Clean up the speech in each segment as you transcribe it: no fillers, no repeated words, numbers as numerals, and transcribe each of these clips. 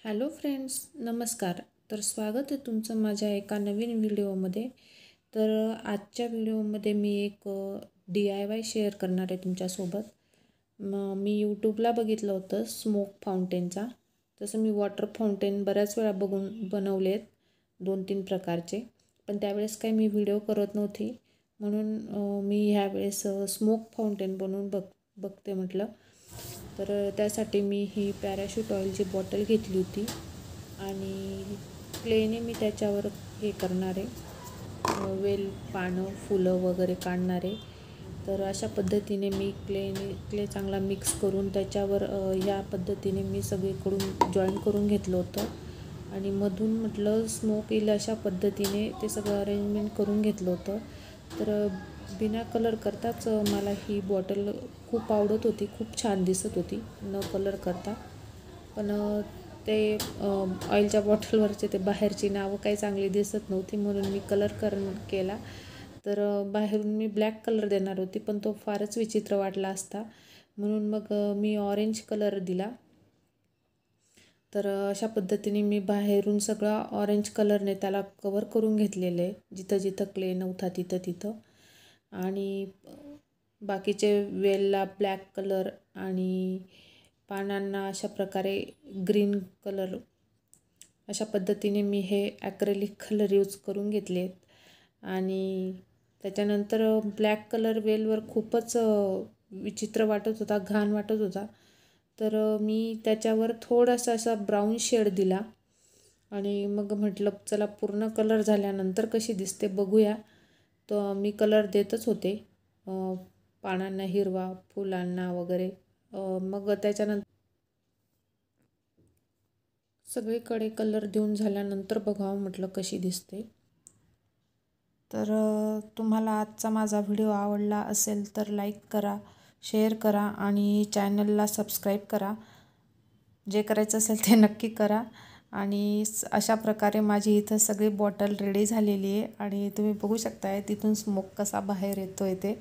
Hello friends, नमस्कार. तर स्वागत आहे तुमचं माझ्या एका नवीन व्हिडिओमध्ये. तर आजच्या व्हिडिओमध्ये मी एक DIY शेअर करणार आहे तुमच्यासोबत. मी यूट्यूबला बघितलं होतं स्मोक फाउंटेनचा. तसं मी वॉटर फाउंटेन बऱ्याच वेळा बघून बनवले आहेत 2-3 प्रकारचे, पण त्यावेळेस काही मी व्हिडिओ करत नव्हती. म्हणून मी ह्यावेळेस स्मोक फाउंटेन बनवून बघते म्हटलं. तर त्यासाठी मी ही पॅराशूट ऑइलची बॉटल घेतली होती आणि क्लेने मी त्याच्यावर हे करणार आहे, वेल पानं फुलं वगैरे काढणार आहे. तर अशा पद्धतीने मी क्ले चांगला मिक्स करून त्याच्यावर ह्या पद्धतीने मी सगळीकडून जॉईन करून घेतलं होतं आणि मधून म्हटलं स्मोक येईल अशा पद्धतीने ते सगळं अरेंजमेंट करून घेतलं होतं. तर बिना कलर करताच मला ही बॉटल खूप आवडत होती, खूप छान दिसत होती न कलर करता. पण ते ऑइलच्या बॉटलवरचे ते बाहेरची नावं काही चांगली दिसत नव्हती, म्हणून मी कलर केला. तर बाहेरून मी ब्लॅक कलर देणार होती, पण तो फारच विचित्र वाटला असता, म्हणून मग मी ऑरेंज कलर दिला. तर अशा पद्धतीने मी बाहेरून सगळा ऑरेंज कलरने त्याला कवर करून घेतलेलं आहे, जिथं जिथं क्ले नव्हता तिथं. आणि बाकीचे वेलला ब्लॅक कलर आणि पानांना अशा प्रकारे ग्रीन कलर, अशा पद्धतीने मी हे ॲक्रेलिक कलर यूज करून घेतले आहेत. आणि त्याच्यानंतर ब्लॅक कलर वेलवर खूपच विचित्र वाटत होता, घाण वाटत होता. तर मी त्याच्यावर थोडासा असा ब्राऊन शेड दिला आणि मग म्हटलं चला पूर्ण कलर झाल्यानंतर कशी दिसते बघूया. तर मी कलर देतच होते पानांना हिरवा, फुलांना वगैरे. मग त्याच्यानंतर सगळीकडे कलर देऊन झाल्यानंतर बघावं म्हटलं कशी दिसते. तर तुम्हाला आजचा माझा व्हिडिओ आवडला असेल तर लाईक करा, शेअर करा आणि चॅनलला सबस्क्राईब करा. जे करायचं असेल ते नक्की करा. आणि अशा प्रकारे माझी इथं सगळी बॉटल रेडी झालेली आहे आणि तुम्ही बघू शकताय तिथून स्मोक कसा बाहेर येतो आहे ते.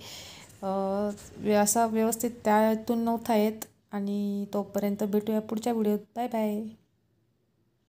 असा व्यवस्थित त्यातून नव्हता येत. आणि तोपर्यंत भेटूया पुढच्या व्हिडिओत. Bye bye.